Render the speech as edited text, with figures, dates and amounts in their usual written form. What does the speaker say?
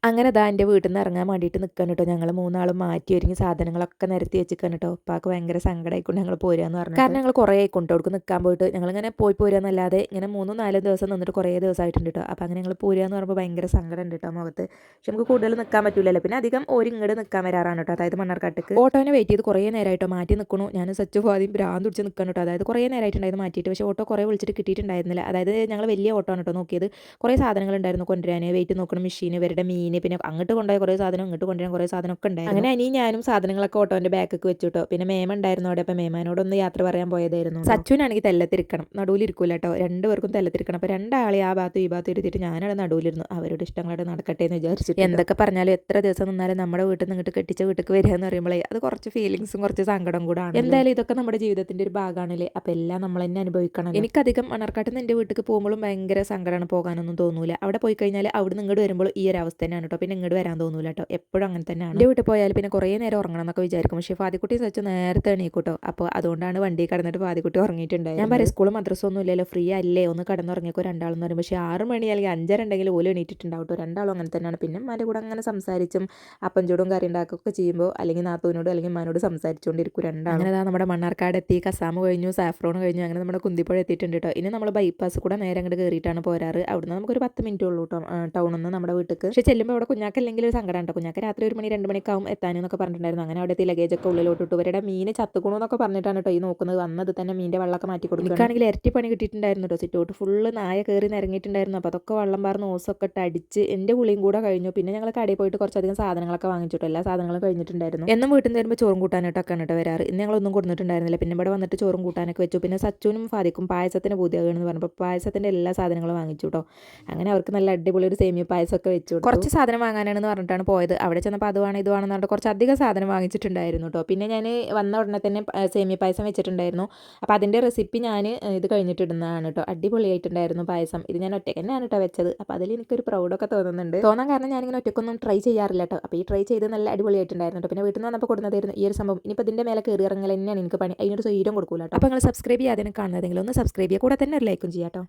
അങ്ങനെ ദാ എൻ്റെ വീട്ടിൽ നിന്ന് ഇറങ്ങാൻ വേണ്ടിയിട്ട് നിൽക്കണം കേട്ടോ. ഞങ്ങൾ മൂന്നാളും മാറ്റി ഒരുങ്ങി സാധനങ്ങളൊക്കെ നിരത്തി വെച്ചിരിക്കണം കേട്ടോ. ഉപ്പാക്ക് ഭയങ്കര സങ്കടമായിക്കൊണ്ട് ഞങ്ങൾ പോരുകയെന്ന് പറഞ്ഞു. കാരണം ഞങ്ങൾ കുറേ ആയിക്കൊണ്ട് അവർക്ക് നിൽക്കാൻ പോയിട്ട് ഞങ്ങളിങ്ങനെ പോരുകയെന്നല്ലാതെ ഇങ്ങനെ 3-4 ദിവസം നിന്നിട്ട് കുറേ ദിവസമായിട്ടുണ്ട് കേട്ടോ. അപ്പോൾ അങ്ങനെ ഞങ്ങൾ പോരുകയെന്ന് പറയുമ്പോൾ ഭയങ്കര സങ്കടം ഉണ്ട് കേട്ടോ മുഖത്ത്. പക്ഷെ നമുക്ക് കൂടുതൽ നിൽക്കാൻ പറ്റില്ലല്ലോ. പിന്നെ അധികം ഇങ്ങോട്ട് നിൽക്കാൻ വരാറാണ് കേട്ടോ. അതായത് മണ്ണാർക്കാട്ടേക്ക് ഓട്ടോനെ വെയിറ്റ് ചെയ്ത് കുറേ നേരമായിട്ടോ മാറ്റി നിൽക്കണു. ഞാൻ സച്ചു ആദ്യം ഭ്രാന്ത് പിടിച്ച് നിൽക്കണം കേട്ടോ. അതായത് കുറേ നേരമായിട്ടുണ്ടായിരുന്നു മാറ്റിയിട്ട്. പക്ഷേ ഓട്ടോ കുറേ വിളിച്ചിട്ട് കിട്ടിയിട്ടുണ്ടായിരുന്നില്ല. അതായത് ഞങ്ങൾ വലിയ ഓട്ടോ ആണ് കേട്ടോ നോക്കിയത്. കുറേ സാധനങ്ങളുണ്ടായിരുന്നു കൊണ്ടുവരാൻ, വെയിറ്റ് നോക്കണം, മെഷീൻ, ഇവരുടെ മീൻ, പിന്നെ അങ്ങോട്ട് കൊണ്ടുപോയ കുറേ സാധനം, ഇങ്ങോട്ട് കൊണ്ടുവരാൻ കുറേ സാധനമൊക്കെ ഉണ്ടായിരുന്നു. അങ്ങനെ അനിയും ഞാനും സാധനങ്ങളൊക്കെ ഓട്ടോൻ്റെ ബാക്കൊക്കെ വെച്ചു കേട്ടോ. പിന്നെ മേമ ഉണ്ടായിരുന്നു അവിടെ. അപ്പോൾ മേമാനോടൊന്ന് യാത്ര പറയാൻ പോയതായിരുന്നു. സച്ചുവിനാണെങ്കിൽ തെല്ലത്തിരിക്കണം, നടുവിലിരിക്കൂല കേട്ടോ. രണ്ടുപേർക്കും തെല്ലത്തിരിക്കണം. അപ്പോൾ രണ്ടാളെ ആ ഭാഗത്തും ഈ ഭാഗത്തും ഇരുത്തിയിട്ട് ഞാനവിടെ നടുവിലിരുന്നു. അവരുടെ ഇഷ്ടങ്ങളോട് നടക്കട്ടെ എന്ന് വിചാരിച്ചിട്ട്. എന്തൊക്കെ പറഞ്ഞാലും എത്ര ദിവസം നിന്നാലും നമ്മുടെ വീട്ടിൽ നിന്ന് ഇങ്ങോട്ട് കെട്ടിച്ച വീട്ടിൽ വരിക എന്ന് പറയുമ്പോഴേ അത് കുറച്ച് ഫീലിങ്സും കുറച്ച് സങ്കടം കൂടാണ്. എന്തായാലും ഇതൊക്കെ നമ്മുടെ ജീവിതത്തിൻ്റെ ഒരു ഭാഗമാണല്ലേ. അപ്പോൾ എല്ലാം നമ്മൾ തന്നെ അനുഭവിക്കണം. എനിക്കധികം മണ്ണാർക്കാട്ട് നിന്ന് എൻ്റെ വീട്ടിൽ പോകുമ്പോഴും ഭയങ്കര സങ്കടമാണ്, പോകാനൊന്നും തോന്നൂല. അവിടെ പോയി കഴിഞ്ഞാൽ അവിടെ നിന്ന് ഇങ്ങോട്ട് വരുമ്പോൾ ഈ ഒരു അവസ്ഥ തന്നെയാണ് കേട്ടോ. പിന്നെ ഇങ്ങോട്ട് വരാൻ തോന്നൂല കേട്ടോ. എപ്പോഴും അങ്ങനെ തന്നെയാണ്. എൻ്റെ വീട്ടിൽ പോയാൽ പിന്നെ കുറേ നേരം ഉറങ്ങണം എന്നൊക്കെ വിചാരിക്കും. പക്ഷേ ഫാദിക്കുട്ടി സച്ചു നേരത്തെ എണീക്കൂട്ടോ. അപ്പോൾ അതുകൊണ്ടാണ് വണ്ടി കടന്നിട്ട് ഫാദിക്കുട്ടി ഉറങ്ങിയിട്ടുണ്ടായി. ഞാൻ പറയും സ്കൂളും മദ്രസൊന്നും ഇല്ലല്ലോ, ഫ്രീ അല്ലേ, ഒന്ന് കടന്നുറങ്ങിക്കോ രണ്ടാളെന്ന് പറയും. പക്ഷേ 6 മണി അല്ലെങ്കിൽ 5:30 ഉണ്ടെങ്കിൽ ഓലും എണീറ്റിട്ടുണ്ടാവും കേട്ടോ. രണ്ടാളും അങ്ങനെ തന്നെയാണ്. പിന്നെ ഉമ്മാൻ്റെ കൂടെ അങ്ങനെ സംസാരിച്ചും അപ്പം ചൂടും കറി ഉണ്ടാക്കുകയൊക്കെ ചെയ്യുമ്പോൾ അല്ലെങ്കിൽ നാത്തൂനോട് അല്ലെങ്കിൽ ഉമ്മാനോട് സംസാരിച്ചുകൊണ്ടിരിക്കും രണ്ടാളും. അങ്ങനെ നമ്മുടെ മണ്ണാർക്കാട് എത്തി, കസാമ് കഴിഞ്ഞു, സാഫ്രോൺ കഴിഞ്ഞു, അങ്ങനെ നമ്മുടെ കുന്തിപ്പുഴ എത്തിയിട്ടുണ്ട് കേട്ടോ. ഇനി നമ്മൾ ബൈപ്പാസ് കൂടെ നേരെ അങ്ങോട്ട് കയറിയിട്ടാണ് പോരാറ്. അവിടുന്ന് നമുക്കൊരു 10 മിനിറ്റ് ഉള്ളൂ കേട്ടോ ടൗണിൽ നിന്ന് നമ്മുടെ വീട്ടിലേക്ക്. പക്ഷേ ചെല്ലുമ്പോൾ അവിടെ കുഞ്ഞാക്കല്ലെങ്കിൽ ഒരു സങ്കടം കേട്ടോ. കുഞ്ഞാക്ക രാത്രി 1 മണി 2 മണിക്കാവും എത്താനെന്നൊക്കെ പറഞ്ഞിട്ടുണ്ടായിരുന്നു. അങ്ങനെ അവിടെ എത്തി ലഗേജൊക്കെ ഉള്ളിലോട്ട് ഇട്ടു. ഇവരുടെ മീൻ ചത്തുക്കണമെന്നൊക്കെ പറഞ്ഞിട്ടാണ് കേട്ടോ ഈ നോക്കുന്നത്. വന്നത് തന്നെ മീൻ്റെ വെള്ളമൊക്കെ മാറ്റി കൊടുക്കും. എനിക്കാണെങ്കിൽ ഇരട്ടി പണി കിട്ടിയിട്ടുണ്ടായിരുന്നു കേട്ടോ. സിറ്റോട്ട് ഫുള്ള് നായ കയറി നിരങ്ങിയിട്ടുണ്ടായിരുന്നു. അപ്പോൾ അതൊക്കെ വെള്ളം പാർന്ന് ഓസൊക്കെ ഇട്ട് അടിച്ച് എൻ്റെ കുളിയും കൂടെ കഴിഞ്ഞു. പിന്നെ ഞങ്ങൾ കടയിൽ പോയിട്ട് കുറച്ചധികം സാധനങ്ങളൊക്കെ വാങ്ങിച്ചിട്ടു. എല്ലാ സാധനങ്ങളും കഴിഞ്ഞിട്ടുണ്ടായിരുന്നു. എന്നും വീട്ടിൽ നിന്ന് വരുമ്പോൾ ചോറും കൂട്ടാനായിട്ടൊക്കെയാണ് കേട്ടോ വരാറ്. ഇന്ന് ഞങ്ങളൊന്നും കൊടുത്തിട്ടുണ്ടായിരുന്നില്ല. പിന്നെ ഇവിടെ വന്നിട്ട് ചോറും കൂട്ടാനൊക്കെ വെച്ചു. പിന്നെ സച്ചുവിനും ഫാദിക്കും പായസത്തിന് പൂതിയാകുകയെന്ന് പറഞ്ഞപ്പോൾ പായസത്തിൻ്റെ എല്ലാ സാധനങ്ങളും വാങ്ങിച്ചു കേട്ടോ. അങ്ങനെ അവർക്ക് നല്ല അടിപൊളി ഒരു സേമിയ പായസമൊക്കെ വെച്ചു. കുറച്ച് സാധനം വാങ്ങാനാണെന്ന് പറഞ്ഞിട്ടാണ് പോയത്. അവിടെ ചെന്നപ്പോൾ അതുവാണ് ഇതുവാണെന്ന് പറഞ്ഞിട്ട് കുറച്ച് അധികം സാധനം വാങ്ങിച്ചിട്ടുണ്ടായിരുന്നു കേട്ടോ. പിന്നെ ഞാൻ വന്ന ഉടനെ തന്നെ സേമിയ പായസം വെച്ചിട്ടുണ്ടായിരുന്നു. അപ്പോൾ അതിൻ്റെ റെസിപ്പി ഞാൻ ഇത് കഴിഞ്ഞിട്ടിടുന്നതാണ് കേട്ടോ. അടിപൊളിയായിട്ടുണ്ടായിരുന്നു പായസം. ഇത് ഞാൻ ഒറ്റയ്ക്ക് തന്നെയാണ് കേട്ടോ വെച്ചത്. അപ്പോൾ അതിൽ എനിക്കൊരു പ്രൗഡൊക്കെ തോന്നുന്നുണ്ട്. തോന്നാൻ കാരണം ഞാനിങ്ങനെ ഒറ്റയ്ക്കൊന്നും ട്രൈ ചെയ്യാറില്ല കേട്ടോ. അപ്പോൾ ഈ ട്രൈ ചെയ്ത് നല്ല അടിപൊളിയായിട്ടുണ്ടായിരുന്നു കേട്ടോ. പിന്നെ വീട്ടിൽ നിന്ന് വന്നപ്പോൾ കൊടുക്കുന്നതായിരുന്നു ഈ ഒരു സംഭവം. ഇനിയിപ്പോൾ ഇതിൻ്റെ മേലെ കയറി ഇറങ്ങൽ തന്നെയാണ് എനിക്ക് പണി. അതിനൊരു സ്വൈര്യം കൊടുക്കൂല കേട്ടോ. അപ്പോൾ നിങ്ങൾ സബ്സ്ക്രൈബ് ചെയ്യാതെ കാണുന്നതെങ്കിലും ഒന്ന് സബ്സ്ക്രൈബ് ചെയ്യുക, കൂടെ തന്നെ ഒരു ലൈക്കും ചെയ്യാം കേട്ടോ.